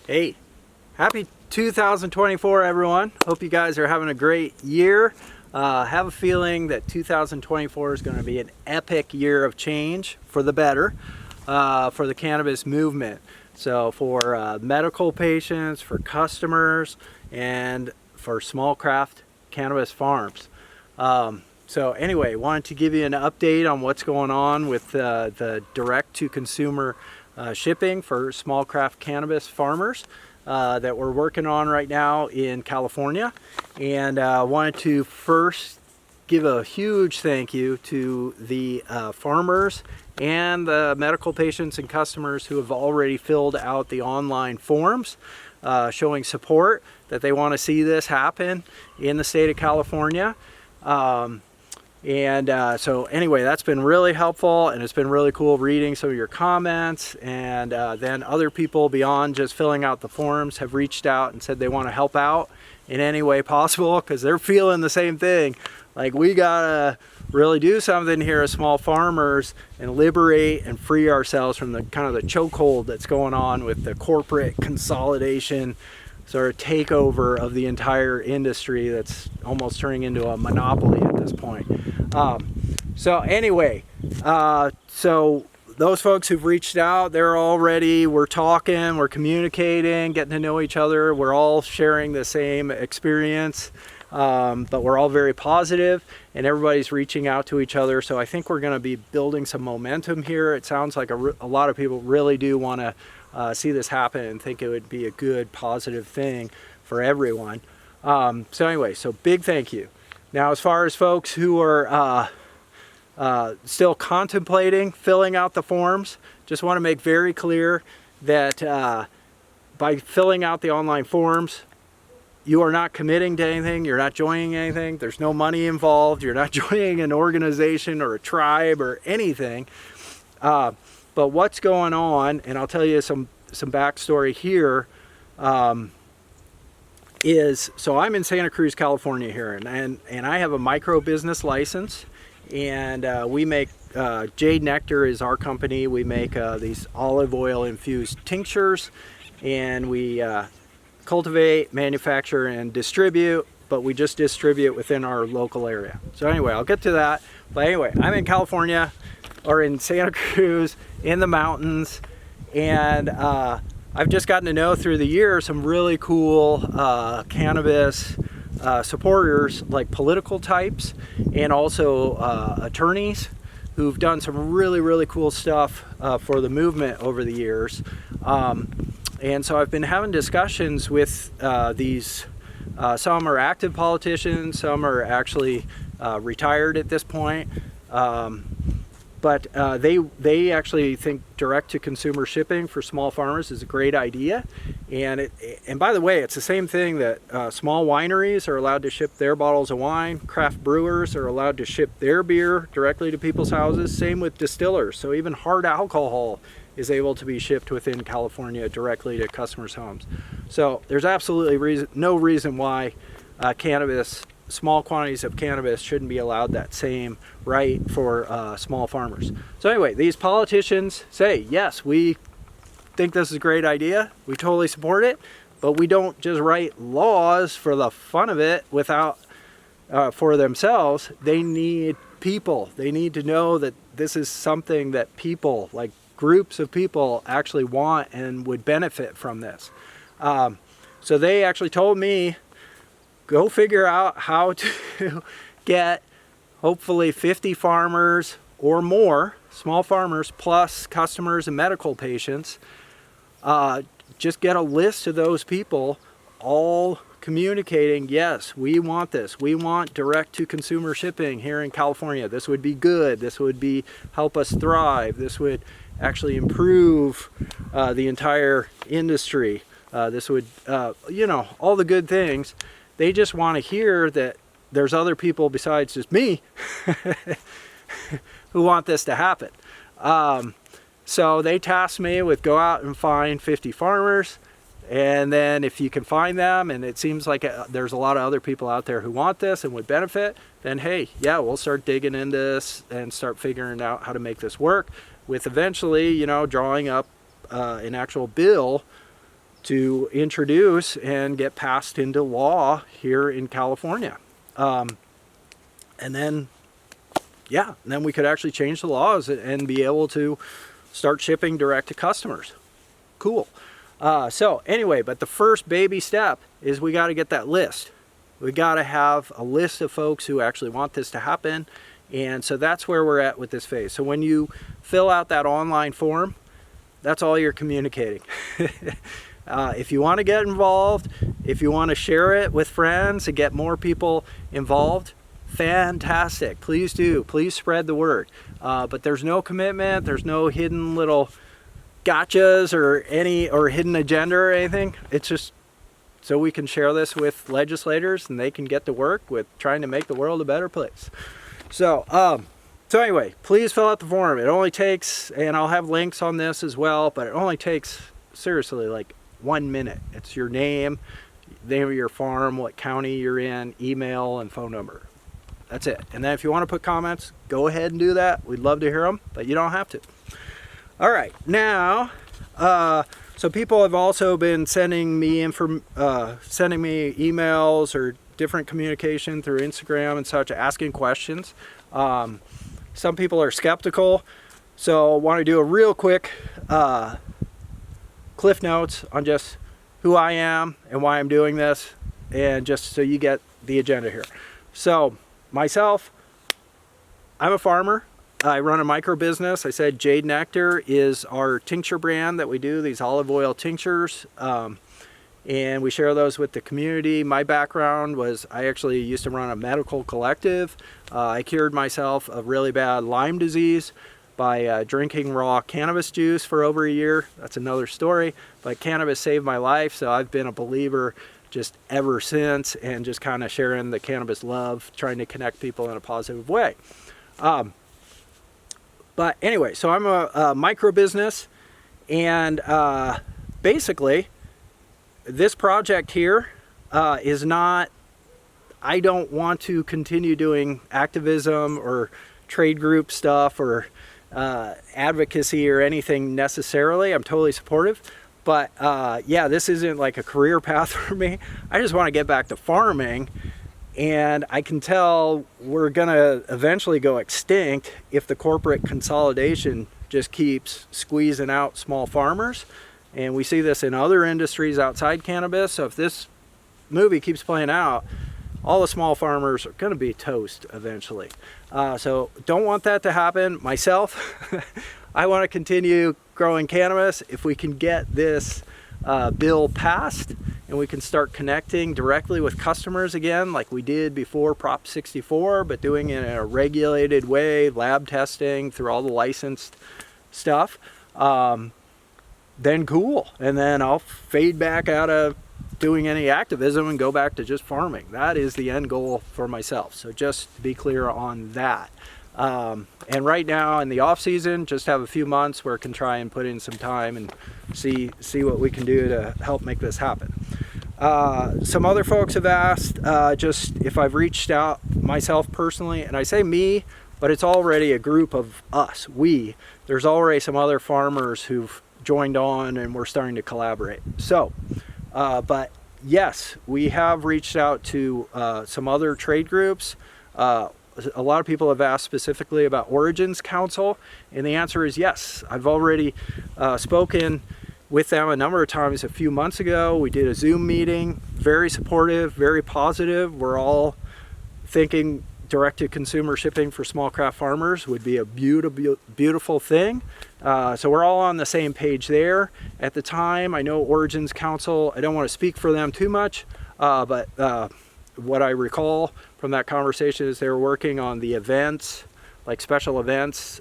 Hey, happy 2024 everyone. Hope you guys are having a great year. Have a feeling that 2024 is going to be an epic year of change for the better for the cannabis movement. So for medical patients, for customers, and for small craft cannabis farms. So anyway, wanted to give you an update on what's going on with the direct-to-consumer shipping for small craft cannabis farmers that we're working on right now in California. And wanted to first give a huge thank you to the farmers and the medical patients and customers who have already filled out the online forms showing support that they want to see this happen in the state of California. So anyway, that's been really helpful, and it's been really cool reading some of your comments. And then other people beyond just filling out the forms have reached out and said they want to help out in any way possible because they're feeling the same thing. Like, we gotta really do something here as small farmers and liberate and free ourselves from the kind of the chokehold that's going on with the corporate consolidation sort of takeover of the entire industry that's almost turning into a monopoly at this point. So anyway, so those folks who've reached out, we're talking, we're communicating, getting to know each other. We're all sharing the same experience, but we're all very positive, and everybody's reaching out to each other. So I think we're going to be building some momentum here. It sounds like a lot of people really do want to see this happen and think it would be a good, positive thing for everyone. So anyway, so big thank you. Now, as far as folks who are still contemplating filling out the forms, just want to make very clear that by filling out the online forms, you are not committing to anything, you're not joining anything, there's no money involved, you're not joining an organization or a tribe or anything. But what's going on, and I'll tell you some backstory here, so I'm in Santa Cruz, California here, and I have a micro business license, and we make, Jade Nectar is our company. We make these olive oil infused tinctures, and we cultivate, manufacture, and distribute, but we just distribute within our local area. So anyway, I'll get to that. But anyway, I'm in California, or in Santa Cruz, in the mountains, and I've just gotten to know through the years some really cool cannabis supporters, like political types, and also attorneys who've done some really, really cool stuff for the movement over the years. And so I've been having discussions with these, some are active politicians, some are actually retired at this point. But they actually think direct-to-consumer shipping for small farmers is a great idea. And by the way, it's the same thing that small wineries are allowed to ship their bottles of wine. Craft brewers are allowed to ship their beer directly to people's houses. Same with distillers. So even hard alcohol is able to be shipped within California directly to customers' homes. So there's absolutely no reason why small quantities of cannabis shouldn't be allowed that same right for small farmers. So anyway, these politicians say, yes, we think this is a great idea, we totally support it, but we don't just write laws for the fun of it without for themselves. They need people. They need to know that this is something that people, like groups of people, actually want and would benefit from this. So they actually told me, go figure out how to get hopefully 50 farmers or more, small farmers plus customers and medical patients. Just get a list of those people all communicating, yes, we want this. We want direct-to-consumer shipping here in California. This would be good. This would help us thrive. This would actually improve the entire industry. This would, all the good things. They just want to hear that there's other people besides just me who want this to happen. So they tasked me with go out and find 50 farmers, and then if you can find them, and it seems like there's a lot of other people out there who want this and would benefit, then hey, yeah, we'll start digging into this and start figuring out how to make this work, with eventually, drawing up an actual bill to introduce and get passed into law here in California. And then, yeah, then we could actually change the laws and be able to start shipping direct to customers. Cool. So anyway, but the first baby step is we got to get that list. We got to have a list of folks who actually want this to happen. And so that's where we're at with this phase. So when you fill out that online form, that's all you're communicating. If you want to get involved, if you want to share it with friends and get more people involved, fantastic. Please do. Please spread the word. But there's no commitment. There's no hidden little gotchas or hidden agenda or anything. It's just so we can share this with legislators and they can get to work with trying to make the world a better place. So anyway, please fill out the form. It only takes, and I'll have links on this as well, but it only takes seriously like 1 minute. It's your name of your farm, what county you're in, email, and phone number. That's it. And then if you want to put comments, go ahead and do that. We'd love to hear them, but you don't have to. All right, now, so people have also been sending me emails or different communication through Instagram and such, asking questions. Some people are skeptical, so I want to do a real quick cliff notes on just who I am and why I'm doing this, and just so you get the agenda here. So myself, I'm a farmer. I run a micro business. I said Jade Nectar is our tincture brand that we do, these olive oil tinctures. And we share those with the community. My background was I actually used to run a medical collective. I cured myself of really bad Lyme disease by drinking raw cannabis juice for over a year. That's another story, but cannabis saved my life, so I've been a believer just ever since, and just kind of sharing the cannabis love, trying to connect people in a positive way. But anyway, so I'm a micro business, and basically this project here is not, I don't want to continue doing activism or trade group stuff or advocacy or anything necessarily. I'm totally supportive, but yeah, this isn't like a career path for me. I just want to get back to farming, and I can tell we're gonna eventually go extinct if the corporate consolidation just keeps squeezing out small farmers. And we see this in other industries outside cannabis. So if this movie keeps playing out, all the small farmers are going to be toast eventually. So don't want that to happen. Myself, I want to continue growing cannabis. If we can get this bill passed and we can start connecting directly with customers again, like we did before Prop 64, but doing it in a regulated way, lab testing through all the licensed stuff, then cool. And then I'll fade back out of doing any activism and go back to just farming. That is the end goal for myself. So just to be clear on that. And right now in the off season, just have a few months where I can try and put in some time and see what we can do to help make this happen. Some other folks have asked just if I've reached out myself personally, and I say me, but it's already a group of us, we. There's already some other farmers who've joined on and we're starting to collaborate. So, but yes, we have reached out to some other trade groups. A lot of people have asked specifically about Origins Council, and the answer is yes. I've already spoken with them a number of times. A few months ago, we did a Zoom meeting, very supportive, very positive. We're all thinking direct-to-consumer shipping for small craft farmers would be a beautiful thing. So we're all on the same page there. At the time, I know Origins Council, I don't want to speak for them too much, but what I recall from that conversation is they were working on the events, like special events,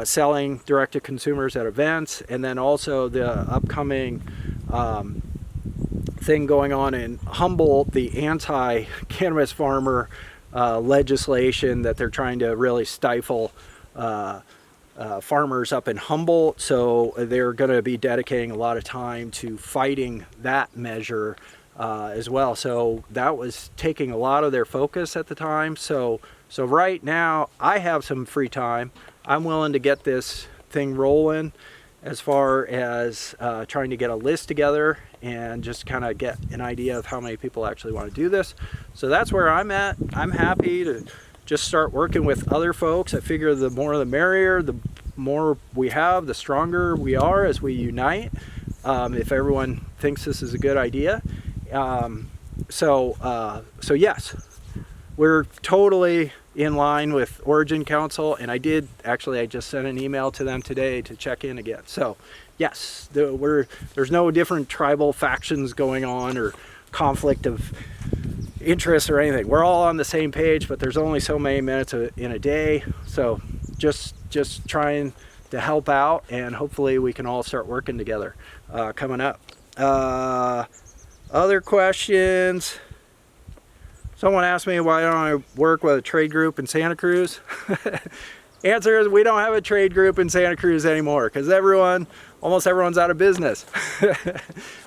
selling direct to consumers at events, and then also the upcoming thing going on in Humboldt, the anti-cannabis farmer legislation that they're trying to really stifle farmers up in Humboldt. So they're going to be dedicating a lot of time to fighting that measure as well. So that was taking a lot of their focus at the time. So right now I have some free time. I'm willing to get this thing rolling as far as trying to get a list together and just kind of get an idea of how many people actually want to do this. So that's where I'm at. I'm happy to just start working with other folks. I figure the more the merrier, the more we have, the stronger we are as we unite, if everyone thinks this is a good idea. So yes, we're totally in line with Origin Council, and I just sent an email to them today to check in again. So yes, there's no different tribal factions going on or conflict of interest or anything. We're all on the same page, but there's only so many minutes in a day. So just trying to help out, and hopefully we can all start working together coming up. Other questions? Someone asked me why don't I work with a trade group in Santa Cruz. Answer is we don't have a trade group in Santa Cruz anymore because almost everyone's out of business.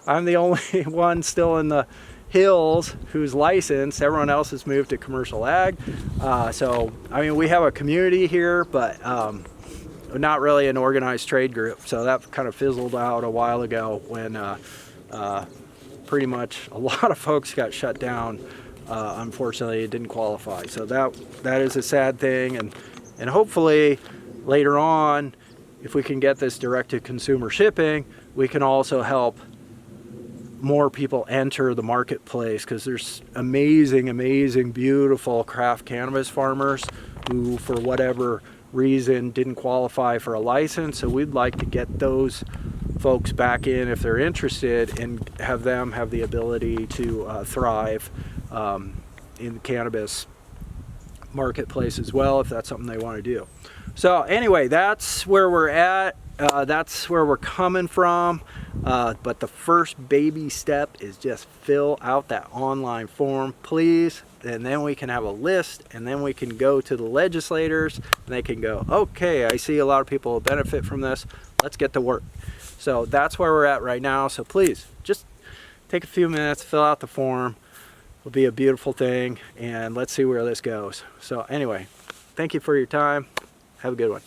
I'm the only one still in the hills who's licensed. Everyone else has moved to commercial ag. So I mean, we have a community here, but not really an organized trade group. So that kind of fizzled out a while ago when pretty much a lot of folks got shut down. Unfortunately, it didn't qualify. So that is a sad thing, and hopefully later on, if we can get this direct-to-consumer shipping, we can also help more people enter the marketplace, because there's amazing, beautiful craft cannabis farmers who, for whatever reason, didn't qualify for a license. So we'd like to get those folks back in if they're interested, and have them have the ability to thrive in the cannabis marketplace as well, if that's something they want to do. So anyway, that's where we're at. That's where we're coming from. But the first baby step is just fill out that online form, please. And then we can have a list, and then we can go to the legislators, and they can go, okay, I see a lot of people will benefit from this. Let's get to work. So that's where we're at right now. So please, just take a few minutes, fill out the form. It'll be a beautiful thing, and let's see where this goes. So anyway, thank you for your time. Have a good one.